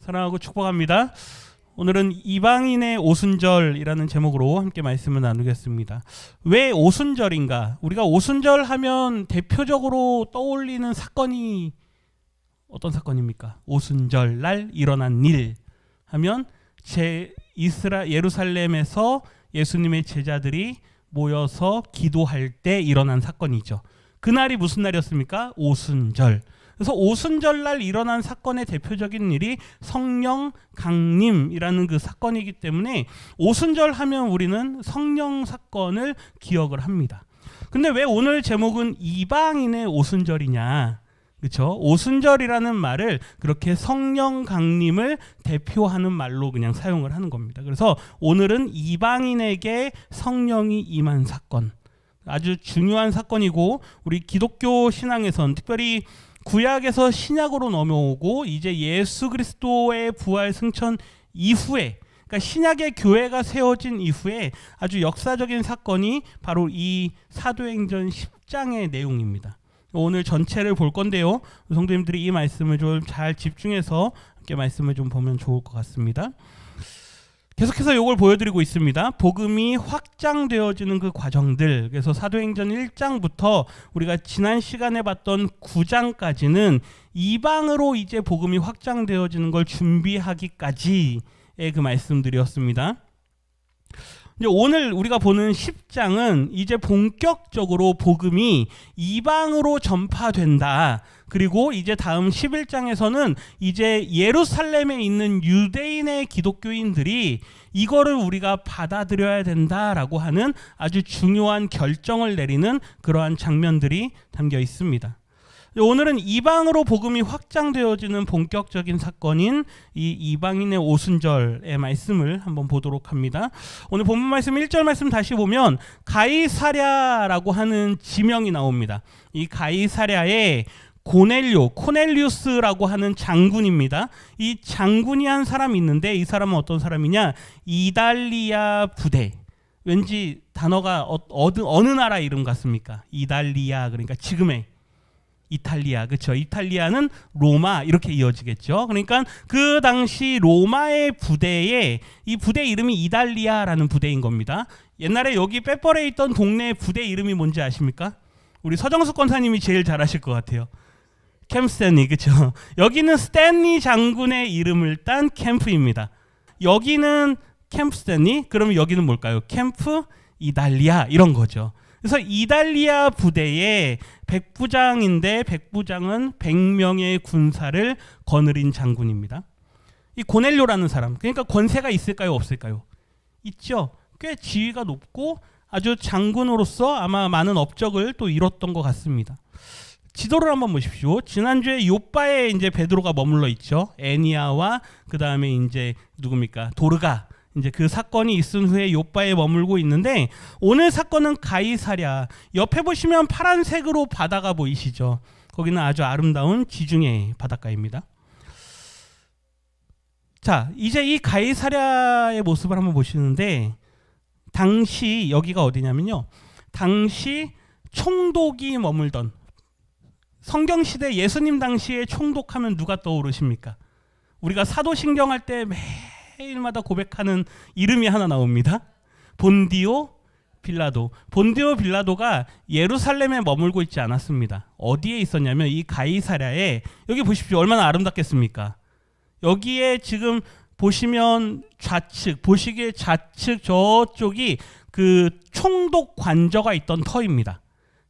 사랑하고 축복합니다. 오늘은 이방인의 오순절이라는 제목으로 함께 말씀을 나누겠습니다. 왜 오순절인가? 우리가 오순절 하면 대표적으로 떠올리는 사건이 어떤 사건입니까? 오순절 날 일어난 일 하면 예루살렘에서 예수님의 제자들이 모여서 기도할 때 일어난 사건이죠. 그날이 무슨 날이었습니까? 오순절. 그래서 오순절 날 일어난 사건의 대표적인 일이 성령 강림이라는 그 사건이기 때문에 오순절 하면 우리는 성령 사건을 기억을 합니다. 근데 왜 오늘 제목은 이방인의 오순절이냐? 그렇죠? 오순절이라는 말을 그렇게 성령 강림을 대표하는 말로 그냥 사용을 하는 겁니다. 그래서 오늘은 이방인에게 성령이 임한 사건, 아주 중요한 사건이고 우리 기독교 신앙에선 특별히 구약에서 신약으로 넘어오고 이제 예수 그리스도의 부활 승천 이후에, 그러니까 신약의 교회가 세워진 이후에 아주 역사적인 사건이 바로 이 사도행전 10장의 내용입니다. 오늘 전체를 볼 건데요. 성도님들이 이 말씀을 좀 잘 집중해서 함께 말씀을 좀 보면 좋을 것 같습니다. 계속해서 이걸 보여드리고 있습니다. 복음이 확장되어지는 그 과정들. 그래서 사도행전 1장부터 우리가 지난 시간에 봤던 9장까지는 이방으로 이제 복음이 확장되어지는 걸 준비하기까지의 그 말씀들이었습니다. 이제 오늘 우리가 보는 10장은 이제 본격적으로 복음이 이방으로 전파된다. 그리고 이제 다음 11장에서는 이제 예루살렘에 있는 유대인의 기독교인들이 이거를 우리가 받아들여야 된다라고 하는 아주 중요한 결정을 내리는 그러한 장면들이 담겨 있습니다. 오늘은 이방으로 복음이 확장되어지는 본격적인 사건인 이 이방인의 오순절의 말씀을 한번 보도록 합니다. 오늘 본문 말씀 1절 말씀 다시 보면 가이사랴라고 하는 지명이 나옵니다. 이 가이사랴에 코넬리우스라고 하는 장군입니다. 이 장군이 한 사람이 있는데 이 사람은 어떤 사람이냐? 이달리아 부대. 왠지 단어가 어느 나라 이름 같습니까? 이달리아, 그러니까 지금의 이탈리아, 그렇죠? 이탈리아는 로마 이렇게 이어지겠죠. 그러니까 그 당시 로마의 부대에 이 부대 이름이 이달리아라는 부대인 겁니다. 옛날에 여기 빼뻘에 있던 동네 부대 이름이 뭔지 아십니까? 우리 서정숙 권사님이 제일 잘 아실 것 같아요. 캠프 스탠리, 그렇죠? 여기는 스탠리 장군의 이름을 딴 캠프입니다. 여기는 캠프 스탠리, 그러면 여기는 뭘까요? 캠프 이달리아 이런 거죠. 그래서 이달리아 부대의 백부장인데 백부장은 100명의 군사를 거느린 장군입니다. 이 고넬료라는 사람, 그러니까 권세가 있을까요? 없을까요? 있죠. 꽤 지위가 높고 아주 장군으로서 아마 많은 업적을 또 이뤘던 것 같습니다. 지도를 한번 보십시오. 지난주에 요빠에 이제 베드로가 머물러 있죠. 애니아와 그 다음에 이제 누굽니까? 도르가. 이제 그 사건이 있은 후에 요빠에 머물고 있는데 오늘 사건은 가이사랴. 옆에 보시면 파란색으로 바다가 보이시죠? 거기는 아주 아름다운 지중해 바닷가입니다. 자, 이제 이 가이사랴의 모습을 한번 보시는데 당시 여기가 어디냐면요. 당시 총독이 머물던 성경시대 예수님 당시에 총독하면 누가 떠오르십니까? 우리가 사도신경 할 때 매일마다 고백하는 이름이 하나 나옵니다. 본디오 빌라도. 본디오 빌라도가 예루살렘에 머물고 있지 않았습니다. 어디에 있었냐면 이 가이사랴에, 여기 보십시오. 얼마나 아름답겠습니까? 여기에 지금 보시면 보시기에 좌측 저쪽이 그 총독 관저가 있던 터입니다.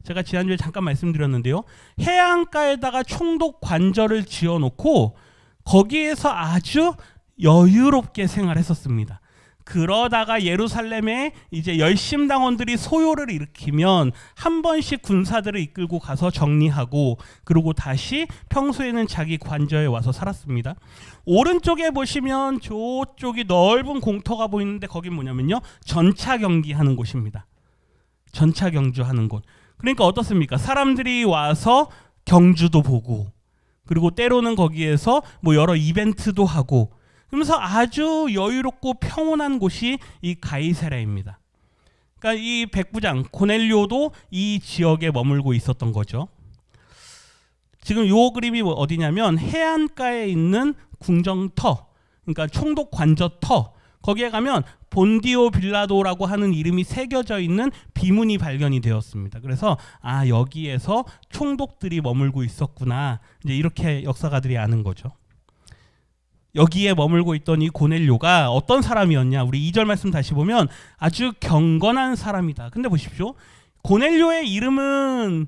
제가 지난주에 잠깐 말씀드렸는데요. 해안가에다가 총독 관저를 지어놓고 거기에서 아주 여유롭게 생활했었습니다. 그러다가 예루살렘에 이제 열심당원들이 소요를 일으키면 한 번씩 군사들을 이끌고 가서 정리하고 그리고 다시 평소에는 자기 관저에 와서 살았습니다. 오른쪽에 보시면 저쪽이 넓은 공터가 보이는데 거긴 뭐냐면요. 전차 경기하는 곳입니다. 전차 경주하는 곳. 그러니까 어떻습니까? 사람들이 와서 경주도 보고 그리고 때로는 거기에서 뭐 여러 이벤트도 하고 그러면서 아주 여유롭고 평온한 곳이 이 가이사랴입니다. 그러니까 이 백부장 고넬료도 이 지역에 머물고 있었던 거죠. 지금 요 그림이 어디냐면 해안가에 있는 궁정터, 그러니까 총독 관저터, 거기에 가면 본디오 빌라도라고 하는 이름이 새겨져 있는 비문이 발견이 되었습니다. 그래서 여기에서 총독들이 머물고 있었구나, 이제 이렇게 역사가들이 아는 거죠. 여기에 머물고 있던 이 고넬료가 어떤 사람이었냐, 우리 2절 말씀 다시 보면 아주 경건한 사람이다. 근데 보십시오, 고넬료의 이름은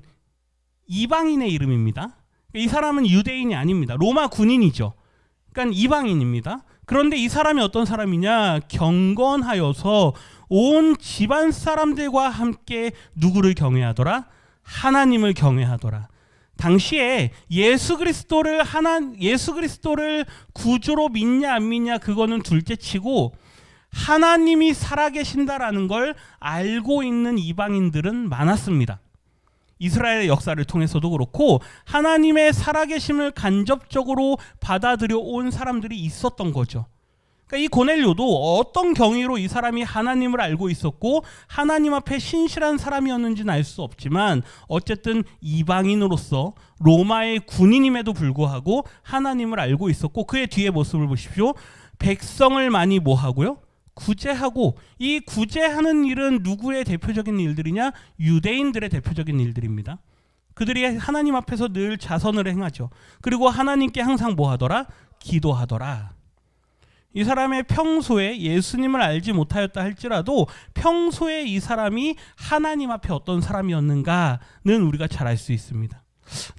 이방인의 이름입니다. 이 사람은 유대인이 아닙니다. 로마 군인이죠. 그러니까 이방인입니다. 그런데 이 사람이 어떤 사람이냐, 경건하여서 온 집안 사람들과 함께 누구를 경외하더라? 하나님을 경외하더라. 당시에 예수 그리스도를 구주로 믿냐 안 믿냐 그거는 둘째치고 하나님이 살아계신다라는 걸 알고 있는 이방인들은 많았습니다. 이스라엘의 역사를 통해서도 그렇고 하나님의 살아계심을 간접적으로 받아들여 온 사람들이 있었던 거죠. 그러니까 이 고넬료도 어떤 경위로 이 사람이 하나님을 알고 있었고 하나님 앞에 신실한 사람이었는지는 알 수 없지만 어쨌든 이방인으로서 로마의 군인임에도 불구하고 하나님을 알고 있었고, 그의 뒤에 모습을 보십시오. 백성을 많이 뭐하고요? 구제하고, 이 구제하는 일은 누구의 대표적인 일들이냐? 유대인들의 대표적인 일들입니다. 그들이 하나님 앞에서 늘 자선을 행하죠. 그리고 하나님께 항상 뭐 하더라? 기도하더라. 이 사람의 평소에 예수님을 알지 못하였다 할지라도 평소에 이 사람이 하나님 앞에 어떤 사람이었는가는 우리가 잘 알 수 있습니다.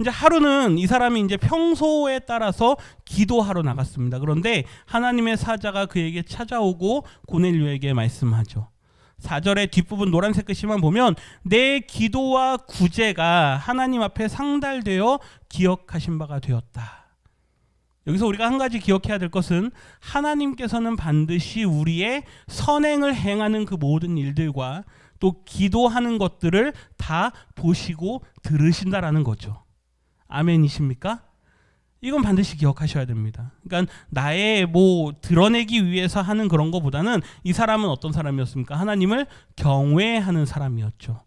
이제 하루는 이 사람이 이제 평소에 따라서 기도하러 나갔습니다. 그런데 하나님의 사자가 그에게 찾아오고 고넬료에게 말씀하죠. 4절의 뒷부분 노란색 글씨만 보면 내 기도와 구제가 하나님 앞에 상달되어 기억하신 바가 되었다. 여기서 우리가 한 가지 기억해야 될 것은 하나님께서는 반드시 우리의 선행을 행하는 그 모든 일들과 또 기도하는 것들을 다 보시고 들으신다라는 거죠. 아멘이십니까? 이건 반드시 기억하셔야 됩니다. 그러니까 나의 드러내기 위해서 하는 그런 것보다는 이 사람은 어떤 사람이었습니까? 하나님을 경외하는 사람이었죠.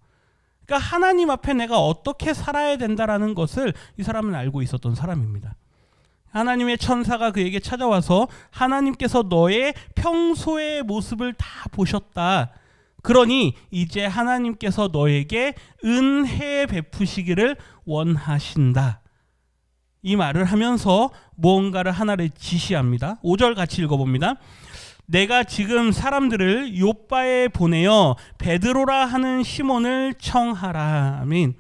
그러니까 하나님 앞에 내가 어떻게 살아야 된다라는 것을 이 사람은 알고 있었던 사람입니다. 하나님의 천사가 그에게 찾아와서 하나님께서 너의 평소의 모습을 다 보셨다. 그러니 이제 하나님께서 너에게 은혜 베푸시기를 원하신다. 이 말을 하면서 무언가를 하나를 지시합니다. 5절 같이 읽어봅니다. 내가 지금 사람들을 요빠에 보내어 베드로라 하는 시몬을 청하라. 아멘.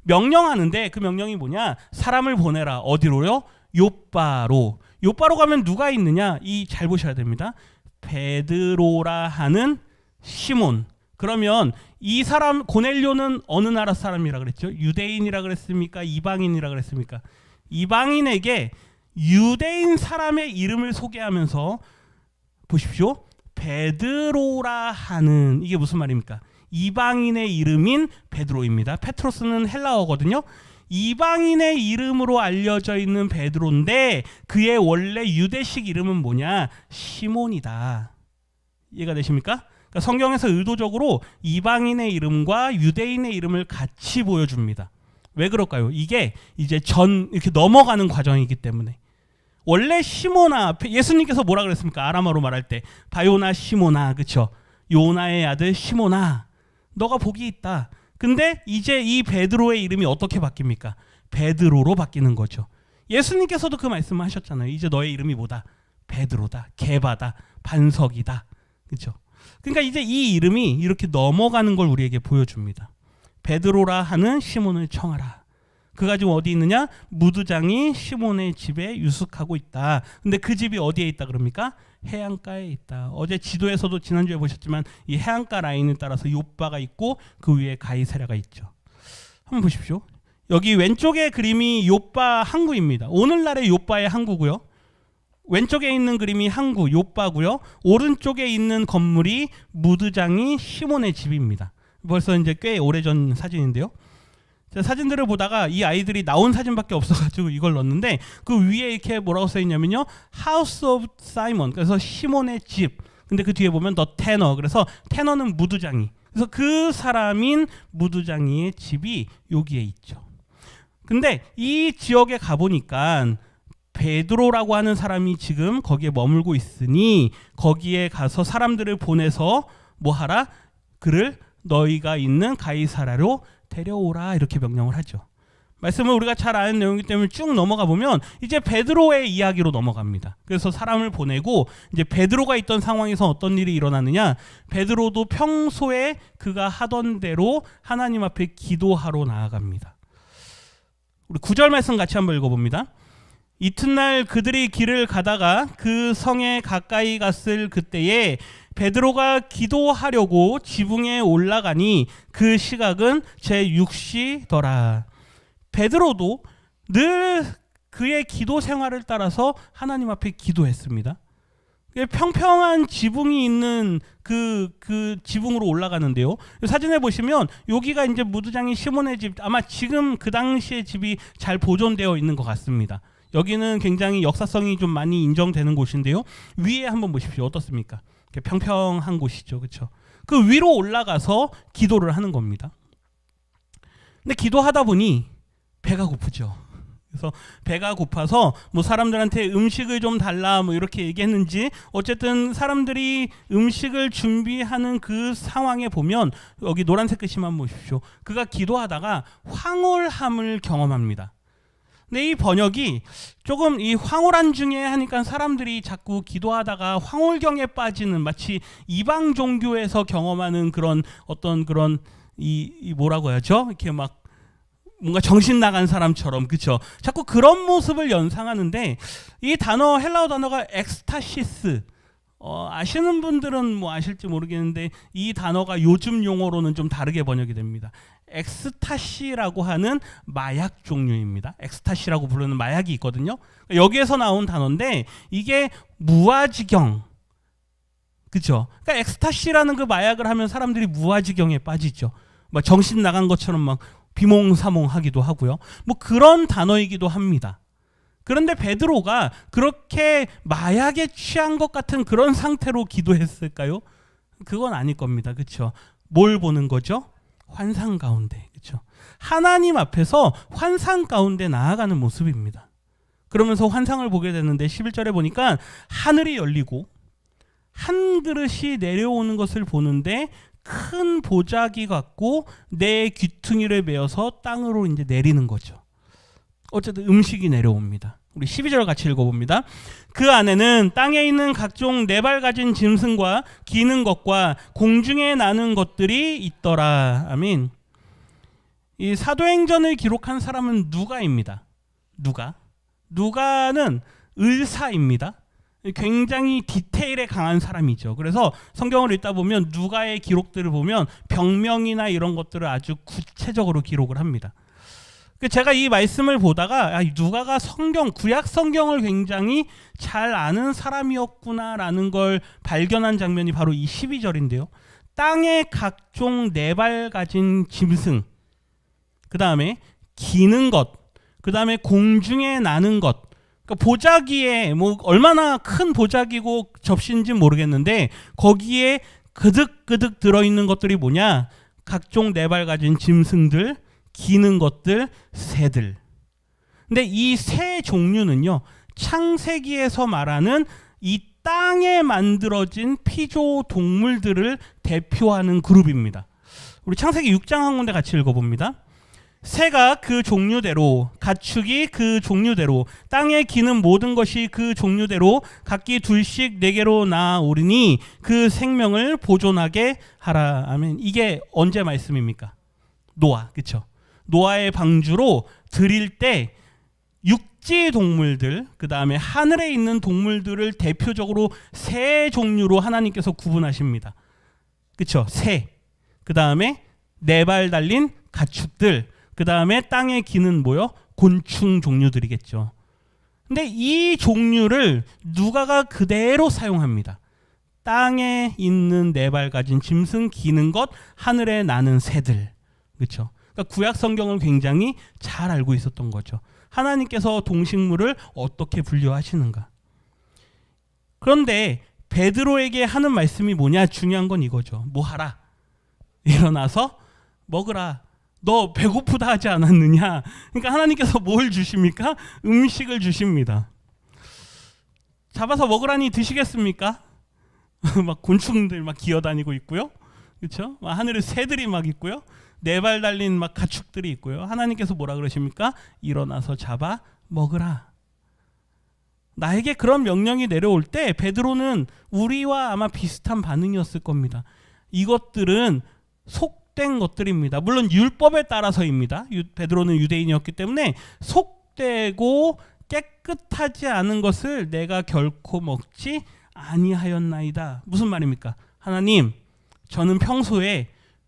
명령하는데 그 명령이 뭐냐? 사람을 보내라. 어디로요? 요빠로. 요빠로 가면 누가 있느냐? 잘 보셔야 됩니다. 베드로라 하는 시몬. 그러면 이 사람 고넬료는 어느 나라 사람이라 그랬죠? 유대인이라 그랬습니까? 이방인이라 그랬습니까? 이방인에게 유대인 사람의 이름을 소개하면서 보십시오. 베드로라 하는, 이게 무슨 말입니까? 이방인의 이름인 베드로입니다. 페트로스는 헬라어거든요. 이방인의 이름으로 알려져 있는 베드로인데 그의 원래 유대식 이름은 뭐냐? 시몬이다. 이해가 되십니까? 그러니까 성경에서 의도적으로 이방인의 이름과 유대인의 이름을 같이 보여줍니다. 왜 그럴까요? 이게 이제 이렇게 넘어가는 과정이기 때문에. 원래 시모나, 예수님께서 뭐라 그랬습니까? 아람어로 말할 때 바요나 시모나, 그렇죠? 요나의 아들 시모나, 너가 복이 있다. 근데 이제 이 베드로의 이름이 어떻게 바뀝니까? 베드로로 바뀌는 거죠. 예수님께서도 그 말씀을 하셨잖아요. 이제 너의 이름이 뭐다? 베드로다, 게바다, 반석이다. 그렇죠? 그러니까 이제 이 이름이 이렇게 넘어가는 걸 우리에게 보여줍니다. 베드로라 하는 시몬을 청하라. 그가 지금 어디 있느냐? 무두장이 시몬의 집에 유숙하고 있다. 근데 그 집이 어디에 있다 그럽니까? 해안가에 있다. 어제 지도에서도 지난주에 보셨지만 이 해안가 라인에 따라서 요빠가 있고 그 위에 가이사랴가 있죠. 한번 보십시오. 여기 왼쪽의 그림이 요빠 항구입니다. 오늘날의 요빠의 항구고요. 왼쪽에 있는 그림이 항구 요빠고요. 오른쪽에 있는 건물이 무두장이 시몬의 집입니다. 벌써 이제 꽤 오래전 사진인데요. 제가 사진들을 보다가 이 아이들이 나온 사진밖에 없어가지고 이걸 넣었는데 그 위에 이렇게 뭐라고 써있냐면요, House of Simon, 그래서 시몬의 집. 근데 그 뒤에 보면 The Tanner, 그래서 테너는 무두장이. 그래서 그 사람인 무두장이의 집이 여기에 있죠. 근데 이 지역에 가보니까 베드로라고 하는 사람이 지금 거기에 머물고 있으니 거기에 가서 사람들을 보내서 뭐 하라? 그를 너희가 있는 가이사랴로 데려오라 이렇게 명령을 하죠. 말씀을 우리가 잘 아는 내용이기 때문에 쭉 넘어가 보면 이제 베드로의 이야기로 넘어갑니다. 그래서 사람을 보내고 이제 베드로가 있던 상황에서 어떤 일이 일어나느냐? 베드로도 평소에 그가 하던 대로 하나님 앞에 기도하러 나아갑니다. 우리 9절 말씀 같이 한번 읽어봅니다. 이튿날 그들이 길을 가다가 그 성에 가까이 갔을 그때에 베드로가 기도하려고 지붕에 올라가니 그 시각은 제6시더라. 베드로도 늘 그의 기도 생활을 따라서 하나님 앞에 기도했습니다. 평평한 지붕이 있는 그 지붕으로 올라가는데요. 사진에 보시면 여기가 이제 무두장이 시몬의 집, 아마 지금 그 당시의 집이 잘 보존되어 있는 것 같습니다. 여기는 굉장히 역사성이 좀 많이 인정되는 곳인데요. 위에 한번 보십시오. 어떻습니까? 평평한 곳이죠, 그렇죠? 그 위로 올라가서 기도를 하는 겁니다. 근데 기도하다 보니 배가 고프죠. 그래서 배가 고파서 뭐 사람들한테 음식을 좀 달라 뭐 이렇게 얘기했는지 어쨌든 사람들이 음식을 준비하는 그 상황에 보면 여기 노란색 글씨만 보십시오. 그가 기도하다가 황홀함을 경험합니다. 근데 이 번역이 조금 이 황홀한 중에 하니까 사람들이 자꾸 기도하다가 황홀경에 빠지는 마치 이방 종교에서 경험하는 그런 어떤 그런 이 뭐라고 해야죠? 이렇게 막 뭔가 정신 나간 사람처럼, 그렇죠? 자꾸 그런 모습을 연상하는데 이 단어, 헬라어 단어가 엑스타시스, 아시는 분들은 뭐 아실지 모르겠는데 이 단어가 요즘 용어로는 좀 다르게 번역이 됩니다. 엑스타시라고 하는 마약 종류입니다. 엑스타시라고 부르는 마약이 있거든요. 여기에서 나온 단어인데 이게 무아지경, 그렇죠? 그러니까 엑스타시라는 그 마약을 하면 사람들이 무아지경에 빠지죠. 막 정신 나간 것처럼 막 비몽사몽하기도 하고요. 뭐 그런 단어이기도 합니다. 그런데 베드로가 그렇게 마약에 취한 것 같은 그런 상태로 기도했을까요? 그건 아닐 겁니다. 그렇죠? 뭘 보는 거죠? 환상 가운데. 그렇죠? 하나님 앞에서 환상 가운데 나아가는 모습입니다. 그러면서 환상을 보게 되는데 11절에 보니까 하늘이 열리고 한 그릇이 내려오는 것을 보는데 큰 보자기 같고 내 귀퉁이를 메어서 땅으로 이제 내리는 거죠. 어쨌든 음식이 내려옵니다. 우리 12절 같이 읽어봅니다. 그 안에는 땅에 있는 각종 네 발 가진 짐승과 기는 것과 공중에 나는 것들이 있더라. 아멘. 이 사도행전을 기록한 사람은 누가입니다. 누가는 의사입니다. 굉장히 디테일에 강한 사람이죠. 그래서 성경을 읽다 보면 누가의 기록들을 보면 병명이나 이런 것들을 아주 구체적으로 기록을 합니다. 제가 이 말씀을 보다가 누가가 구약 성경을 굉장히 잘 아는 사람이었구나라는 걸 발견한 장면이 바로 이 12절인데요. 땅에 각종 네 발 가진 짐승, 그 다음에 기는 것, 그 다음에 공중에 나는 것, 그러니까 보자기에 뭐 얼마나 큰 보자기고 접시인지는 모르겠는데 거기에 그득그득 들어있는 것들이 뭐냐? 각종 네 발 가진 짐승들, 기는 것들, 새들. 근데 이 새 종류는요, 창세기에서 말하는 이 땅에 만들어진 피조 동물들을 대표하는 그룹입니다. 우리 창세기 6장 한 군데 같이 읽어봅니다. 새가 그 종류대로, 가축이 그 종류대로, 땅에 기는 모든 것이 그 종류대로 각기 둘씩 네 개로 나아오르니 그 생명을 보존하게 하라. 아멘. 이게 언제 말씀입니까? 노아, 그렇죠? 노아의 방주로 드릴 때 육지 동물들, 그 다음에 하늘에 있는 동물들을 대표적으로 새 종류로 하나님께서 구분하십니다. 그렇죠? 새, 그 다음에 네 발 달린 가축들, 그 다음에 땅에 기는 뭐요? 곤충 종류들이겠죠. 근데 이 종류를 누가가 그대로 사용합니다. 땅에 있는 네 발 가진 짐승, 기는 것, 하늘에 나는 새들. 그렇죠? 그러니까 구약 성경을 굉장히 잘 알고 있었던 거죠. 하나님께서 동식물을 어떻게 분류하시는가. 그런데 베드로에게 하는 말씀이 뭐냐? 중요한 건 이거죠. 뭐 하라? 일어나서 먹으라. 너 배고프다 하지 않았느냐? 그러니까 하나님께서 뭘 주십니까? 음식을 주십니다. 잡아서 먹으라니 드시겠습니까? 막 곤충들 막 기어다니고 있고요. 그렇죠? 하늘에 새들이 막 있고요. 네 발 달린 막 가축들이 있고요. 하나님께서 뭐라 그러십니까? 일어나서 잡아 먹으라. 나에게 그런 명령이 내려올 때 베드로는 우리와 아마 비슷한 반응이었을 겁니다. 이것들은 속된 것들입니다. 물론 율법에 따라서입니다. 베드로는 유대인이었기 때문에 속되고 깨끗하지 않은 것을 내가 결코 먹지 아니하였나이다. 무슨 말입니까? 하나님, 저는 평소에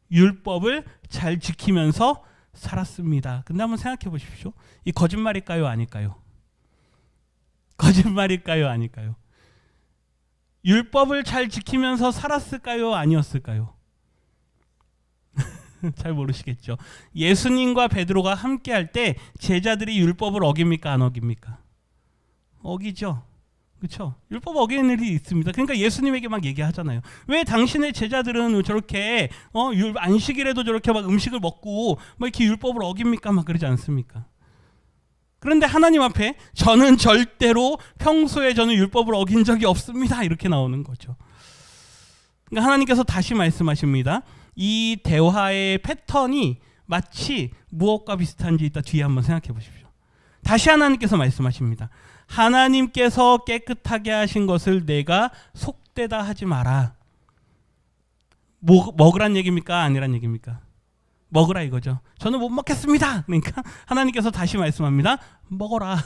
율법을 잘 지키면서 살았습니다. 근데 한번 생각해 보십시오. 이 거짓말일까요? 아닐까요? 거짓말일까요? 아닐까요? 율법을 잘 지키면서 살았을까요? 아니었을까요? 잘 모르시겠죠. 예수님과 베드로가 함께 할 때 제자들이 율법을 어깁니까? 안 어깁니까? 어기죠. 그렇죠? 율법 어기는 일이 있습니다. 그러니까 예수님에게 막 얘기하잖아요. 왜 당신의 제자들은 저렇게 안식일에도 저렇게 막 음식을 먹고 막 이렇게 율법을 어깁니까? 막 그러지 않습니까? 그런데 하나님 앞에 저는 절대로 평소에 저는 율법을 어긴 적이 없습니다. 이렇게 나오는 거죠. 그러니까 하나님께서 다시 말씀하십니다. 이 대화의 패턴이 마치 무엇과 비슷한지 이따 뒤에 한번 생각해 보십시오. 다시 하나님께서 말씀하십니다. 하나님께서 깨끗하게 하신 것을 내가 속되다 하지 마라. 먹으란 얘기입니까? 아니란 얘기입니까? 먹으라 이거죠. 저는 못 먹겠습니다. 그러니까 하나님께서 다시 말씀합니다. 먹어라.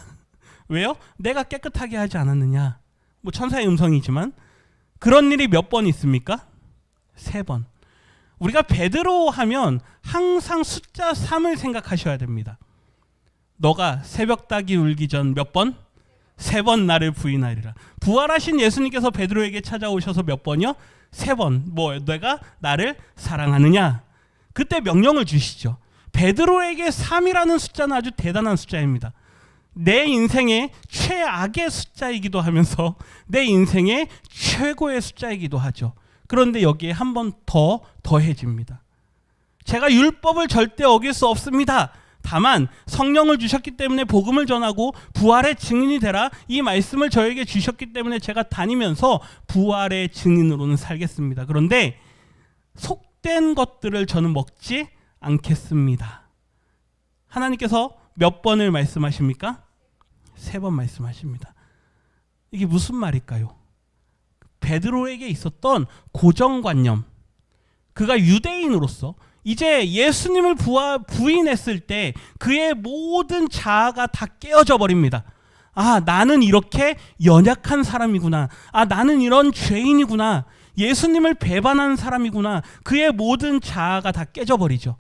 왜요? 내가 깨끗하게 하지 않았느냐. 뭐 천사의 음성이지만 그런 일이 몇 번 있습니까? 3번. 우리가 베드로 하면 항상 숫자 3을 생각하셔야 됩니다. 너가 새벽 닭이 울기 전 몇 번? 3번 나를 부인하리라. 부활하신 예수님께서 베드로에게 찾아오셔서 몇 번이요? 3번. 뭐 내가 나를 사랑하느냐? 그때 명령을 주시죠. 베드로에게 3이라는 숫자는 아주 대단한 숫자입니다. 내 인생의 최악의 숫자이기도 하면서 내 인생의 최고의 숫자이기도 하죠. 그런데 여기에 한 번 더 더해집니다. 제가 율법을 절대 어길 수 없습니다. 다만 성령을 주셨기 때문에 복음을 전하고 부활의 증인이 되라, 이 말씀을 저에게 주셨기 때문에 제가 다니면서 부활의 증인으로는 살겠습니다. 그런데 속된 것들을 저는 먹지 않겠습니다. 하나님께서 몇 번을 말씀하십니까? 3번 말씀하십니다. 이게 무슨 말일까요? 베드로에게 있었던 고정관념, 그가 유대인으로서 이제 예수님을 부인했을 때 그의 모든 자아가 다 깨어져 버립니다. 아, 나는 이렇게 연약한 사람이구나. 아, 나는 이런 죄인이구나. 예수님을 배반한 사람이구나. 그의 모든 자아가 다 깨져버리죠.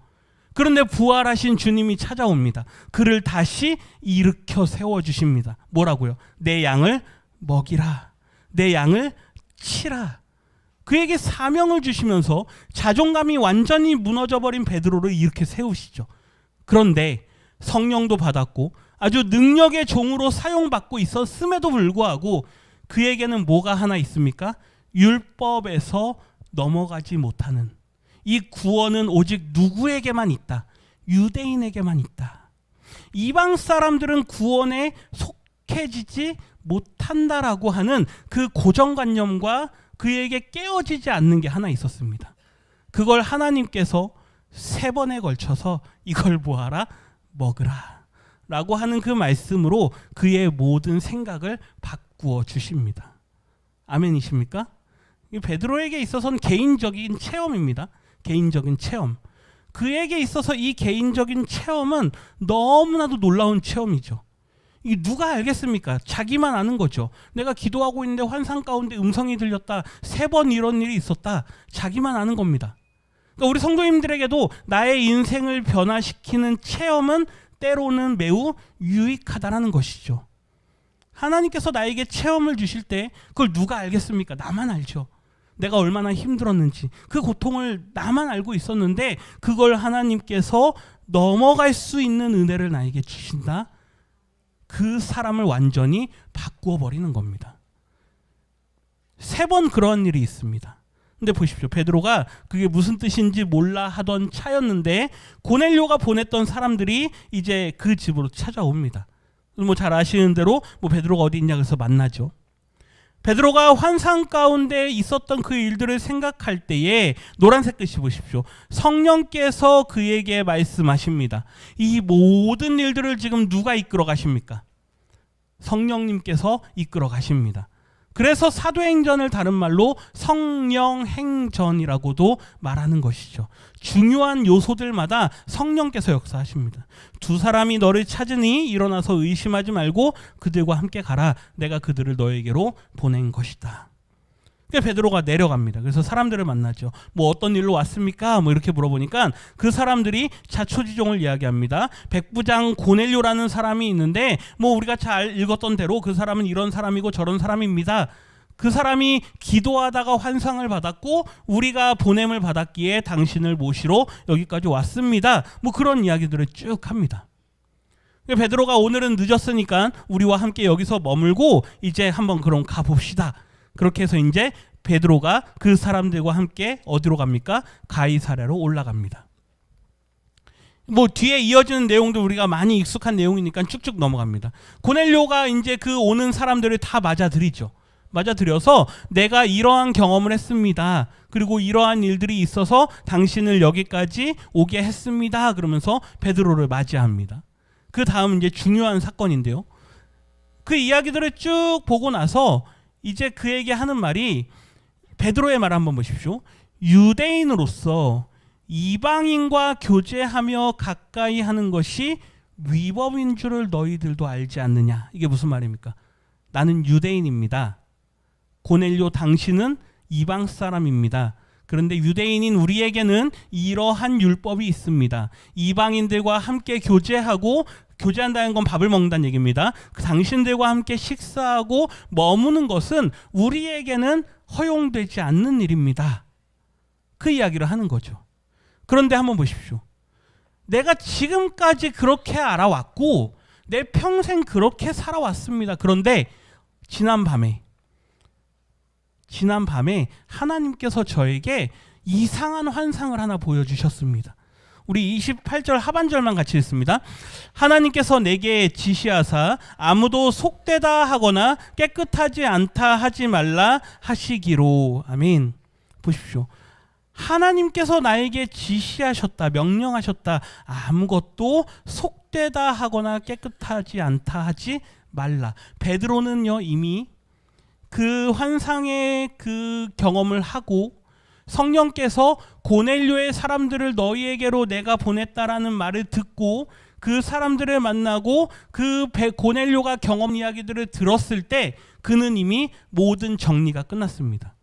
그런데 부활하신 주님이 찾아옵니다. 그를 다시 일으켜 세워주십니다. 뭐라고요? 내 양을 먹이라. 내 양을 치라. 그에게 사명을 주시면서 자존감이 완전히 무너져버린 베드로를 이렇게 세우시죠. 그런데 성령도 받았고 아주 능력의 종으로 사용받고 있었음에도 불구하고 그에게는 뭐가 하나 있습니까? 율법에서 넘어가지 못하는, 이 구원은 오직 누구에게만 있다? 유대인에게만 있다. 이방 사람들은 구원에 속해지지 못한다라고 하는 그 고정관념과 그에게 깨어지지 않는 게 하나 있었습니다. 그걸 하나님께서 3번에 걸쳐서 이걸 보아라, 먹으라 라고 하는 그 말씀으로 그의 모든 생각을 바꾸어 주십니다. 아멘이십니까? 베드로에게 있어서는 개인적인 체험입니다. 개인적인 체험. 그에게 있어서 이 개인적인 체험은 너무나도 놀라운 체험이죠. 이 누가 알겠습니까? 자기만 아는 거죠. 내가 기도하고 있는데 환상 가운데 음성이 들렸다. 3번 이런 일이 있었다. 자기만 아는 겁니다. 그러니까 우리 성도님들에게도 나의 인생을 변화시키는 체험은 때로는 매우 유익하다라는 것이죠. 하나님께서 나에게 체험을 주실 때 그걸 누가 알겠습니까? 나만 알죠. 내가 얼마나 힘들었는지 그 고통을 나만 알고 있었는데 그걸 하나님께서 넘어갈 수 있는 은혜를 나에게 주신다. 그 사람을 완전히 바꾸어 버리는 겁니다. 3번 그런 일이 있습니다. 근데 보십시오. 베드로가 그게 무슨 뜻인지 몰라 하던 차였는데 고넬료가 보냈던 사람들이 이제 그 집으로 찾아옵니다. 뭐 잘 아시는 대로 뭐 베드로가 어디 있냐 그래서 만나죠. 베드로가 환상 가운데 있었던 그 일들을 생각할 때에 노란색 글씨 보십시오. 성령께서 그에게 말씀하십니다. 이 모든 일들을 지금 누가 이끌어 가십니까? 성령님께서 이끌어 가십니다. 그래서 사도행전을 다른 말로 성령행전이라고도 말하는 것이죠. 중요한 요소들마다 성령께서 역사하십니다. 두 사람이 너를 찾으니 일어나서 의심하지 말고 그들과 함께 가라. 내가 그들을 너에게로 보낸 것이다. 베드로가 내려갑니다. 그래서 사람들을 만나죠. 뭐 어떤 일로 왔습니까? 뭐 이렇게 물어보니까 그 사람들이 자초지종을 이야기합니다. 백부장 고넬료라는 사람이 있는데 뭐 우리가 잘 읽었던 대로 그 사람은 이런 사람이고 저런 사람입니다. 그 사람이 기도하다가 환상을 받았고 우리가 보냄을 받았기에 당신을 모시러 여기까지 왔습니다. 뭐 그런 이야기들을 쭉 합니다. 베드로가 오늘은 늦었으니까 우리와 함께 여기서 머물고 이제 한번 그럼 가봅시다. 그렇게 해서 이제 베드로가 그 사람들과 함께 어디로 갑니까? 가이사랴로 올라갑니다. 뭐 뒤에 이어지는 내용도 우리가 많이 익숙한 내용이니까 쭉쭉 넘어갑니다. 고넬료가 이제 그 오는 사람들을 다 맞아들이죠. 맞아들여서 내가 이러한 경험을 했습니다. 그리고 이러한 일들이 있어서 당신을 여기까지 오게 했습니다. 그러면서 베드로를 맞이합니다. 그 다음 이제 중요한 사건인데요. 그 이야기들을 쭉 보고 나서 이제 그에게 하는 말이 베드로의 말 한번 보십시오. 유대인으로서 이방인과 교제하며 가까이 하는 것이 위법인 줄을 너희들도 알지 않느냐. 이게 무슨 말입니까? 나는 유대인입니다. 고넬료 당신은 이방 사람입니다. 그런데 유대인인 우리에게는 이러한 율법이 있습니다. 이방인들과 함께 교제하고 교제한다는 건 밥을 먹는다는 얘기입니다. 당신들과 함께 식사하고 머무는 것은 우리에게는 허용되지 않는 일입니다. 그 이야기를 하는 거죠. 그런데 한번 보십시오. 내가 지금까지 그렇게 알아왔고 내 평생 그렇게 살아왔습니다. 그런데 지난 밤에 하나님께서 저에게 이상한 환상을 하나 보여주셨습니다. 우리 28절 하반절만 같이 읽습니다. 하나님께서 내게 지시하사 아무도 속되다 하거나 깨끗하지 않다 하지 말라 하시기로. 아멘. 보십시오. 하나님께서 나에게 지시하셨다, 명령하셨다. 아무것도 속되다 하거나 깨끗하지 않다 하지 말라. 베드로는요 이미 그 환상의 그 경험을 하고 성령께서 고넬료의 사람들을 너희에게로 내가 보냈다라는 말을 듣고 그 사람들을 만나고 그 고넬료가 경험 이야기들을 들었을 때 그는 이미 모든 정리가 끝났습니다.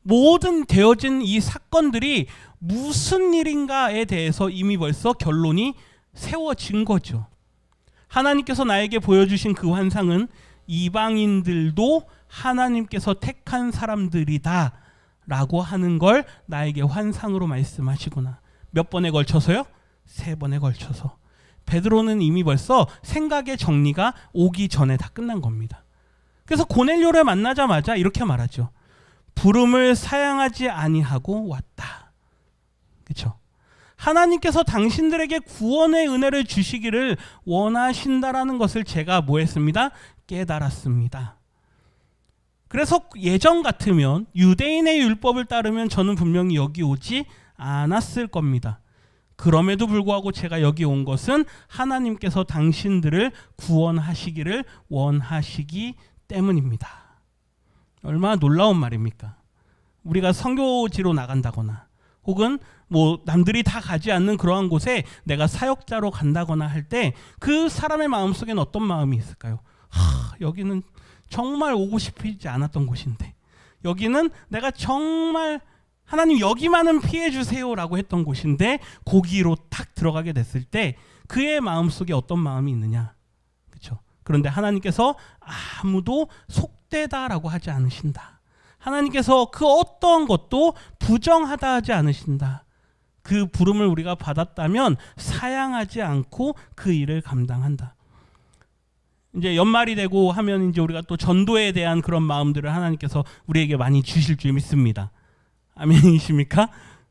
모든 되어진 이 사건들이 무슨 일인가에 대해서 이미 벌써 결론이 세워진 거죠. 하나님께서 나에게 보여주신 그 환상은 이방인들도 하나님께서 택한 사람들이다 라고 하는 걸 나에게 환상으로 말씀하시구나. 몇 번에 걸쳐서요? 3번에 걸쳐서. 베드로는 이미 벌써 생각의 정리가 오기 전에 다 끝난 겁니다. 그래서 고넬료를 만나자마자 이렇게 말하죠. 부름을 사양하지 아니하고 왔다. 그렇죠? 하나님께서 당신들에게 구원의 은혜를 주시기를 원하신다라는 것을 제가 뭐 했습니다? 깨달았습니다. 그래서 예전 같으면 유대인의 율법을 따르면 저는 분명히 여기 오지 않았을 겁니다. 그럼에도 불구하고 제가 여기 온 것은 하나님께서 당신들을 구원하시기를 원하시기 때문입니다. 얼마나 놀라운 말입니까? 우리가 선교지로 나간다거나 혹은 뭐 남들이 다 가지 않는 그러한 곳에 내가 사역자로 간다거나 할 때 그 사람의 마음속에는 어떤 마음이 있을까요? 여기는 정말 오고 싶지 않았던 곳인데, 여기는 내가 정말 하나님 여기만은 피해 주세요라고 했던 곳인데 거기로 탁 들어가게 됐을 때 그의 마음속에 어떤 마음이 있느냐. 그렇죠? 그런데 하나님께서 아무도 속되다라고 하지 않으신다. 하나님께서 그 어떤 것도 부정하다 하지 않으신다. 그 부름을 우리가 받았다면 사양하지 않고 그 일을 감당한다. 이제 연말이 되고 하면 이제 우리가 또 전도에 대한 그런 마음들을 하나님께서 우리에게 많이 주실 줄 믿습니다. 아멘이십니까?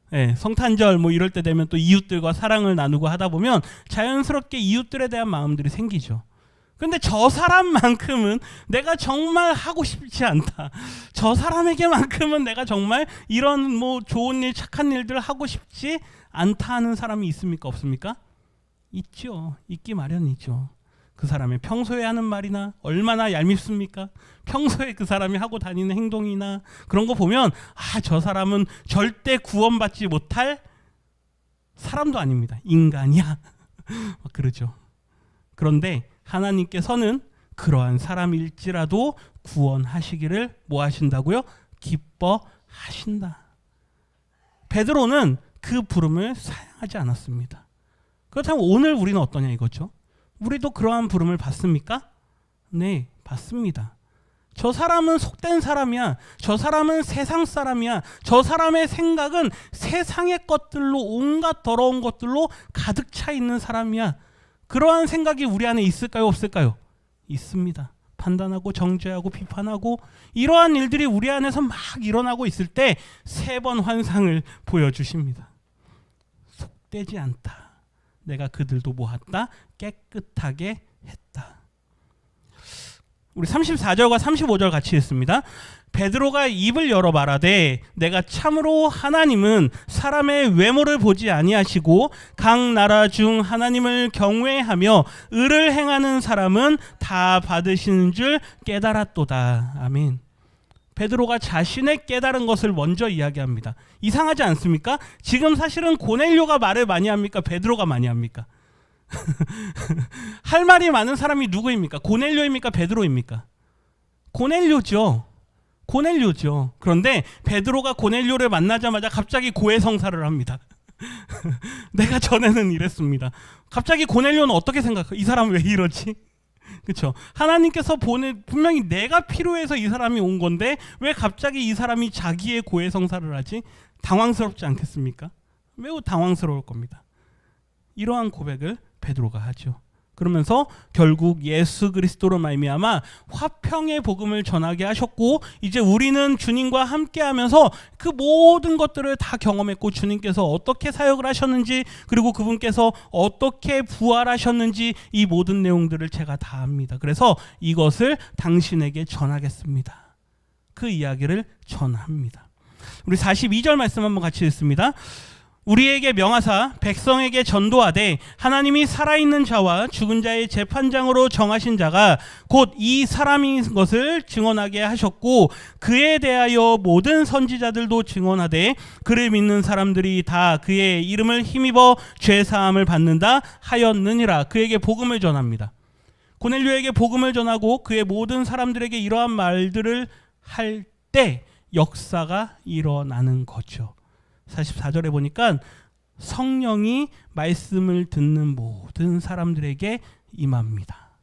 네, 성탄절 뭐 이럴 때 되면 또 이웃들과 사랑을 나누고 하다 보면 자연스럽게 이웃들에 대한 마음들이 생기죠. 근데 저 사람만큼은 내가 정말 하고 싶지 않다. 저 사람에게만큼은 내가 정말 이런 뭐 좋은 일, 착한 일들 하고 싶지 않다 하는 사람이 있습니까? 없습니까? 있죠. 있기 마련이죠. 그 사람의 평소에 하는 말이나 얼마나 얄밉습니까? 평소에 그 사람이 하고 다니는 행동이나 그런 거 보면 저 사람은 절대 구원받지 못할 사람도 아닙니다. 인간이야. 막 그러죠. 그런데 하나님께서는 그러한 사람일지라도 구원하시기를 뭐 하신다고요? 기뻐하신다. 베드로는 그 부름을 사양하지 않았습니다. 그렇다면 오늘 우리는 어떠냐 이거죠. 우리도 그러한 부름을 받습니까? 네, 받습니다. 저 사람은 속된 사람이야. 저 사람은 세상 사람이야. 저 사람의 생각은 세상의 것들로, 온갖 더러운 것들로 가득 차 있는 사람이야. 그러한 생각이 우리 안에 있을까요? 없을까요? 있습니다. 판단하고 정죄하고 비판하고 이러한 일들이 우리 안에서 막 일어나고 있을 때 3번 환상을 보여주십니다. 속되지 않다. 내가 그들도 모았다. 깨끗하게 했다. 우리 34절과 35절 같이 읽습니다. 베드로가 입을 열어 말하되 내가 참으로 하나님은 사람의 외모를 보지 아니하시고 각 나라 중 하나님을 경외하며 의를 행하는 사람은 다 받으시는 줄 깨달았도다. 아멘. 베드로가 자신의 깨달은 것을 먼저 이야기합니다. 이상하지 않습니까? 지금 사실은 고넬료가 말을 많이 합니까? 베드로가 많이 합니까? 할 말이 많은 사람이 누구입니까? 고넬료입니까? 베드로입니까? 고넬료죠. 고넬료죠. 그런데 베드로가 고넬료를 만나자마자 갑자기 고해성사를 합니다. 내가 전에는 이랬습니다. 갑자기 고넬료는 어떻게 생각해요? 이 사람 왜 이러지? 그렇죠. 하나님께서 분명히 내가 필요해서 이 사람이 온 건데 왜 갑자기 이 사람이 자기의 고해성사를 하지? 당황스럽지 않겠습니까? 매우 당황스러울 겁니다. 이러한 고백을 베드로가 하죠. 그러면서 결국 예수 그리스도로 말미암아 화평의 복음을 전하게 하셨고 이제 우리는 주님과 함께하면서 그 모든 것들을 다 경험했고 주님께서 어떻게 사역을 하셨는지 그리고 그분께서 어떻게 부활하셨는지 이 모든 내용들을 제가 다 압니다. 그래서 이것을 당신에게 전하겠습니다. 그 이야기를 전합니다. 우리 42절 말씀 한번 같이 읽습니다. 우리에게 명하사 백성에게 전도하되 하나님이 살아있는 자와 죽은 자의 재판장으로 정하신 자가 곧 이 사람인 것을 증언하게 하셨고 그에 대하여 모든 선지자들도 증언하되 그를 믿는 사람들이 다 그의 이름을 힘입어 죄사함을 받는다 하였느니라. 그에게 복음을 전합니다. 고넬료에게 복음을 전하고 그의 모든 사람들에게 이러한 말들을 할 때 역사가 일어나는 거죠. 44절에 보니까 성령이 말씀을 듣는 모든 사람들에게 임합니다.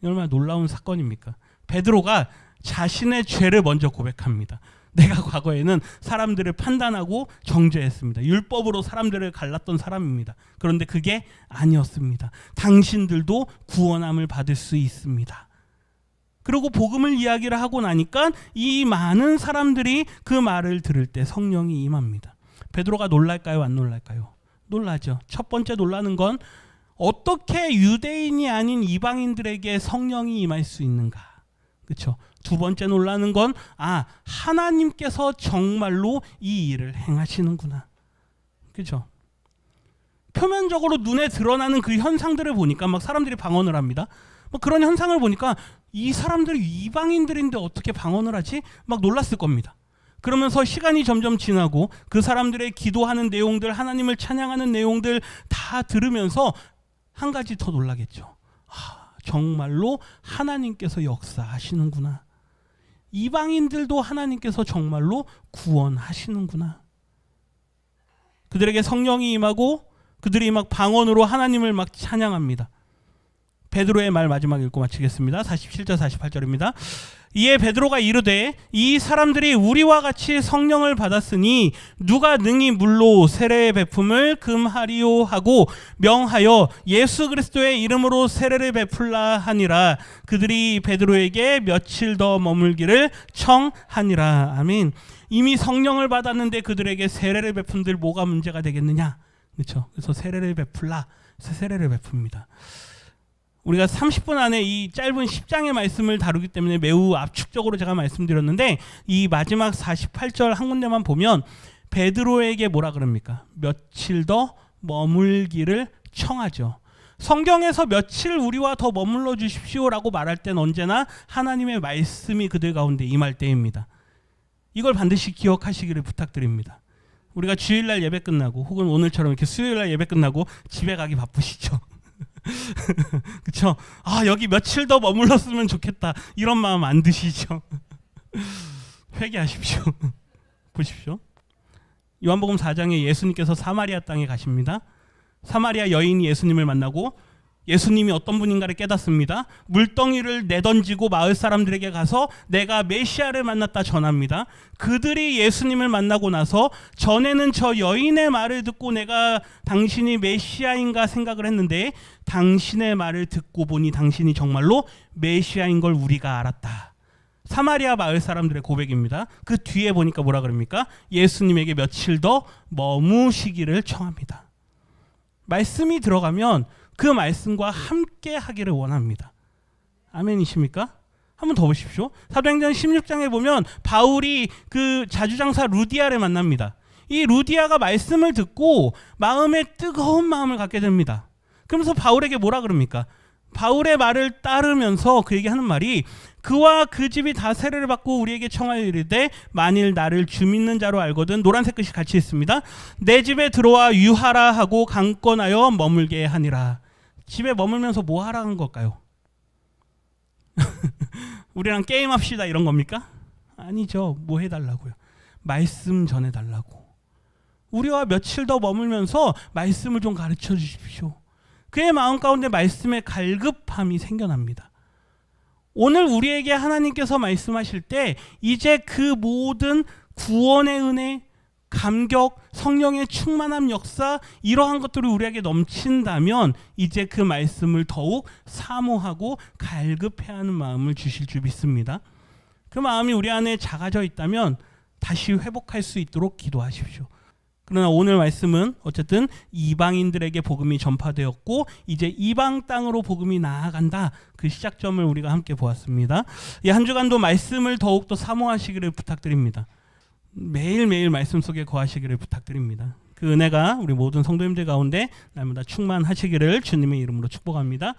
얼마나 놀라운 사건입니까? 베드로가 자신의 죄를 먼저 고백합니다. 내가 과거에는 사람들을 판단하고 정죄했습니다. 율법으로 사람들을 갈랐던 사람입니다. 그런데 그게 아니었습니다. 당신들도 구원함을 받을 수 있습니다. 그리고 복음을 이야기를 하고 나니까 이 많은 사람들이 그 말을 들을 때 성령이 임합니다. 베드로가 놀랄까요? 안 놀랄까요? 놀라죠. 첫 번째 놀라는 건 어떻게 유대인이 아닌 이방인들에게 성령이 임할 수 있는가? 그렇죠. 두 번째 놀라는 건 하나님께서 정말로 이 일을 행하시는구나. 그렇죠. 표면적으로 눈에 드러나는 그 현상들을 보니까 막 사람들이 방언을 합니다. 뭐 그런 현상을 보니까 이 사람들이 이방인들인데 어떻게 방언을 하지? 막 놀랐을 겁니다. 그러면서 시간이 점점 지나고 그 사람들의 기도하는 내용들, 하나님을 찬양하는 내용들 다 들으면서 한 가지 더 놀라겠죠. 정말로 하나님께서 역사하시는구나. 이방인들도 하나님께서 정말로 구원하시는구나. 그들에게 성령이 임하고 그들이 막 방언으로 하나님을 막 찬양합니다. 베드로의 말 마지막 읽고 마치겠습니다. 47절 48절입니다. 이에 베드로가 이르되 이 사람들이 우리와 같이 성령을 받았으니 누가 능히 물로 세례의 베품을 금하리요 하고 명하여 예수 그리스도의 이름으로 세례를 베풀라 하니라. 그들이 베드로에게 며칠 더 머물기를 청하니라. 아멘. 이미 성령을 받았는데 그들에게 세례를 베푼들 뭐가 문제가 되겠느냐? 그렇죠. 그래서 세례를 베풀라. 세례를 베풉니다. 우리가 30분 안에 이 짧은 10장의 말씀을 다루기 때문에 매우 압축적으로 제가 말씀드렸는데 이 마지막 48절 한 군데만 보면 베드로에게 뭐라 그럽니까? 며칠 더 머물기를 청하죠. 성경에서 며칠 우리와 더 머물러 주십시오라고 말할 땐 언제나 하나님의 말씀이 그들 가운데 임할 때입니다. 이걸 반드시 기억하시기를 부탁드립니다. 우리가 주일날 예배 끝나고 혹은 오늘처럼 이렇게 수요일날 예배 끝나고 집에 가기 바쁘시죠. 그렇죠? 아, 여기 며칠 더 머물렀으면 좋겠다 이런 마음 안 드시죠? 회개하십시오. 보십시오. 요한복음 4장에 예수님께서 사마리아 땅에 가십니다. 사마리아 여인이 예수님을 만나고 예수님이 어떤 분인가를 깨닫습니다. 물덩이를 내던지고 마을 사람들에게 가서 내가 메시아를 만났다 전합니다. 그들이 예수님을 만나고 나서 전에는 저 여인의 말을 듣고 내가 당신이 메시아인가 생각을 했는데 당신의 말을 듣고 보니 당신이 정말로 메시아인 걸 우리가 알았다. 사마리아 마을 사람들의 고백입니다. 그 뒤에 보니까 뭐라 그럽니까? 예수님에게 며칠 더 머무시기를 청합니다. 말씀이 들어가면 그 말씀과 함께 하기를 원합니다. 아멘이십니까? 한번 더 보십시오. 사도행전 16장에 보면 바울이 그 자주장사 루디아를 만납니다. 이 루디아가 말씀을 듣고 마음에 뜨거운 마음을 갖게 됩니다. 그러면서 바울에게 뭐라 그럽니까? 바울의 말을 따르면서 그에게 하는 말이 그와 그 집이 다 세례를 받고 우리에게 청하여 이르되 만일 나를 주 믿는 자로 알거든 노란색 글씨 같이 있습니다. 내 집에 들어와 유하라 하고 강권하여 머물게 하니라. 집에 머물면서 뭐 하라는 걸까요? 우리랑 게임합시다 이런 겁니까? 아니죠. 뭐 해달라고요? 말씀 전해달라고. 우리와 며칠 더 머물면서 말씀을 좀 가르쳐 주십시오. 그의 마음 가운데 말씀의 갈급함이 생겨납니다. 오늘 우리에게 하나님께서 말씀하실 때 이제 그 모든 구원의 은혜, 감격, 성령의 충만함 역사 이러한 것들이 우리에게 넘친다면 이제 그 말씀을 더욱 사모하고 갈급해야 하는 마음을 주실 줄 믿습니다. 그 마음이 우리 안에 작아져 있다면 다시 회복할 수 있도록 기도하십시오. 그러나 오늘 말씀은 어쨌든 이방인들에게 복음이 전파되었고 이제 이방 땅으로 복음이 나아간다. 그 시작점을 우리가 함께 보았습니다. 이 한 주간도 말씀을 더욱더 사모하시기를 부탁드립니다. 매일매일 말씀 속에 거하시기를 부탁드립니다. 그 은혜가 우리 모든 성도님들 가운데 날마다 충만하시기를 주님의 이름으로 축복합니다.